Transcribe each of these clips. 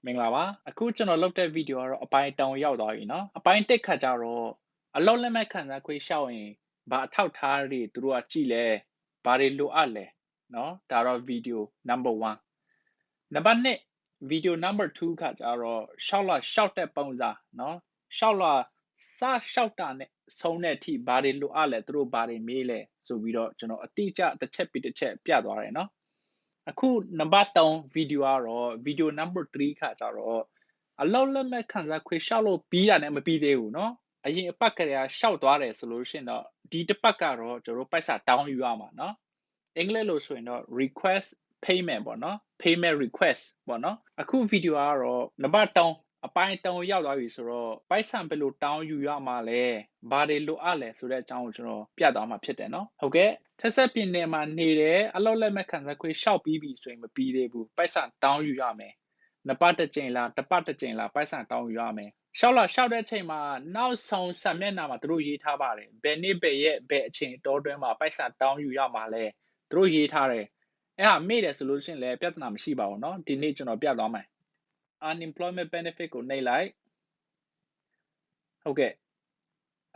မင်္ဂလာပါအခုကျွန်တော်လုပ်တဲ့ဗီဒီယိုကတော့အပိုင်းတောင်ရောက်သွားပြီเนาะအပိုင်းတက်ခါကြတော့အလောက်လက်မဲ့ခံစားခွေးရှောက်ရင်ဘာအထောက်ထားတွေသူတို့ကကြည့်လဲဘာတွေလိုအပ်လဲเนาะဒါတော့ဗီဒီယို number 1နံပါတ်2ဗီဒီယို number 2ခါကြတော့ရှောက်တဲ့ပုံစံเนาะရှောက်ရှောက်တာနဲ့ဆုံးတဲ့အထိဘာတွေလိုအပ်လဲသူတို့ဘာတွေမေးလဲဆိုပြီးတော့ကျွန်တော်အတိအကျတစ်ချက်ပြီးတစ်ချက်ပြသွားတယ်เนาะအခုနံပါတ်3ဗီဒီယိုကတော့ဗီဒီယို number 3ခါကြတော့အလောက်လက်မဲ့ခံစားခွေရှောက်လို့ပြီးတာနဲ့မပြီးသေးဘူးเนาะအရင်အပတ်ကလေးကရှောက်သွားတယ်ဆိုလို့ရှိရင်တော့ဒီတစ်ပတ်ကတော့ကျွန်တော်ပိုက်စာတောင်းယူရမှာเนาะအင်္ဂလိပ်လို့ဆိုရင်တော့ request payment ပေါ့เนาะ payment request ပေါ့เนาะအခုဗီဒီယိုကတော့နံပါတ်3အပိုင်း3ရောက်သွားပြီဆိုတော့ပိုက်ဆံဘယ်လိုတောင်းယူရမှာလဲဘာတွေလိုအပ်လဲဆိုတဲ့အကြောင်းကိုကျွန်တော်ပြသွားမှာဖြစ်တယ်เนาะဟုတ်ကဲ့ထက်ဆက်ပြင်နယ်မှာနေတယ်အလောက်လက်မဲ့ခံစားခွေရှောက်ပြီးပြီဆိုရင်မပြီးသေးဘူးပိုက်ဆံတောင်းယူရမယ်နှစ်ပတ်တစ်ကြိမ်လားတစ်ပတ်တစ်ကြိမ်လားပိုက်ဆံတောင်းယူရမယ်ရှောက်တဲ့ချိန်မှာနောက်ဆုံးဆက်မျက်နှာမှာသူတို့ရေးထားပါတယ်ဘယ်နေ့ဘယ်ရက်ဘယ်အချိန်တောတွင်းမှာပိုက်ဆံတောင်းယူရမှာလဲသူတို့ရေးထားတယ်အဲ့ဟာမေ့တယ်ဆိုလို့ရှိရင်လည်းပြဿနာမရှိပါဘူးเนาะဒီနေ့ကျွန်တော်ပြသွားမယ် unemployment benefit ကိုနှိပ်လိုက်ဟုတ်ကဲ့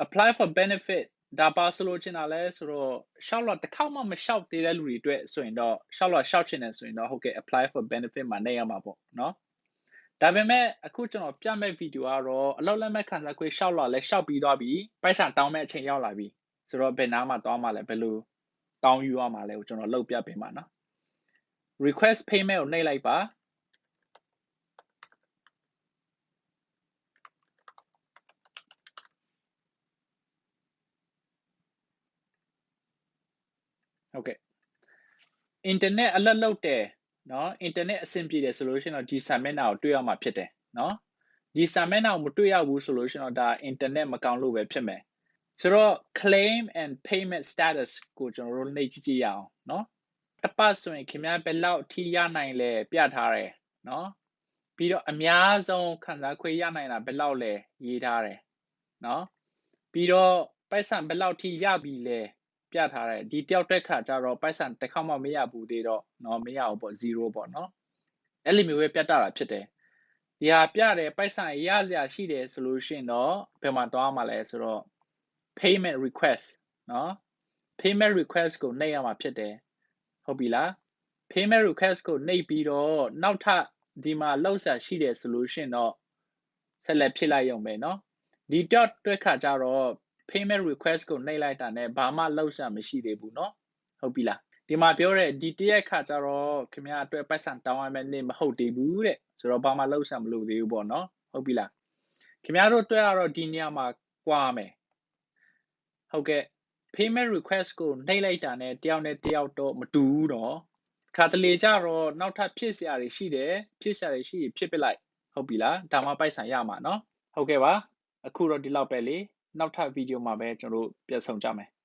apply for benefit ဒါပါဆိုလို့ချင်တာလဲဆိုတော့ရှောက်တော့တစ်ခေါက်မှမရှောက်သေးတဲ့လူတွေအတွက်ဆိုရင်တော့ရှောက်ချင်တယ်ဆိုရင်တော့ဟုတ်ကဲ့ apply for benefit မှာနှိပ်ရမှာပေါ့เนาะဒါပေမဲ့အခုကျွန်တော်ပြမဲ့ဗီဒီယိုကတော့အလောက်လက်မဲ့ခံစားခွေရှောက်လာလဲရှောက်ပြီးသွားပြီပိုက်ဆံတောင်းမဲ့အချိန်ရောက်လာပြီဆိုတော့ဘယ်နားမှာတောင်းမှာလဲဘယ်လိုတောင်းယူရမှာလဲကိုကျွန်တော်လုပ်ပြပေးမှာเนาะ request payment ကိုနှိပ်လိုက်ပါဟုတ်ကဲ့ internet အလက်လုပ်တယ်เนาะ internet အဆင်ပြေတယ်ဆိုလို့ရှိရင်တော့ဒီစာမျက်နှာကိုတွေ့ရမှာဖြစ်တယ်เนาะဒီစာမျက်နှာကိုမတွေ့ရဘူးဆိုလို့ရှိရင်တော့ဒါ internet မကောင်းလို့ပဲဖြစ်မယ်ဆိုတော့ claim and payment status ကိုကျွန်တော်တို့နှိပ်ကြည့်ရအောင်เนาะတစ်ပတ်ဆိုရင်ခင်ဗျားဘယ်လောက်ထိရနိုင်လဲပြထားတယ်เนาะပြီးတော့အများဆုံးခံစားခွေရနိုင်တာဘယ်လောက်လဲရေးထားတယ်เนาะပြီးတော့ပိုက်ဆံဘယ်လောက်ထိရပြီလဲပြထားတယ်ဒီတယောက်တက်ခါကျတော့ပိုက်ဆံတစ်ခေါက်မှမရဘူးသေးတော့เนาะမရဘူးပေါ့0ပေါ့เนาะအဲ့လိုမျိုးပဲပြတ်တာဖြစ်တယ်ဒီဟာပြတယ်ပိုက်ဆံရစရာရှိတယ်ဆိုလို့ရှိရင်တော့ဘယ်မှာသွားမှာလဲဆိုတော့ payment request เนาะ payment request ကိုနှိပ်ရမှာဖြစ်တယ်ဟုတ်ပြီလား payment request ကိုနှိပ်ပြီးတော့နောက်ထပ်ဒီမှာလောက်ဆရာရှိတယ်ဆိုလို့ရှိရင်တော့ဆက်လက်ဖြစ်လိုက်ရုံပဲเนาะဒီ dot တွက်ခါကြတော့ payment request ကိုနှိပ်လိုက်တာနဲ့ဘာမှလောက်ဆရာမရှိသေးဘူးเนาะဟုတ်ပြီလားဒီမှာပြောတဲ့ဒီတရက်ခါကြတော့ခင်ဗျားအတွက်ပတ်စံတောင်းရမယ့်နေ့မဟုတ်သေးဘူးတဲ့ဆိုတော့ဘာမှလောက်ဆရာမလိုသေးဘူးပေါ့เนาะဟုတ်ပြီလားခင်ဗျားတို့အတွက်ကတော့ဒီနေရာမှာကွာမယ်ဟုတ်ကဲ့ payment request ကိုနှိပ်လိုက်တာနဲ့တယောက်နဲ့တယောက်တော့မတူဘူးတော့ခါတလေကြတော့နောက်ထပ်ဖြစ်စရာတွေရှိတယ်ဖြစ်စရာတွေရှိရင်ဖြစ်ပစ်လိုက်ဟုတ်ပြီလားဒါမှပိုက်ဆံရမှာเนาะဟုတ်ကဲ့ပါအခုတော့ဒီလောက်ပဲလေနောက်ထပ်ဗီဒီယိုမှာပဲကျွန်တော်တို့ပြန်ဆောင်ကြမယ်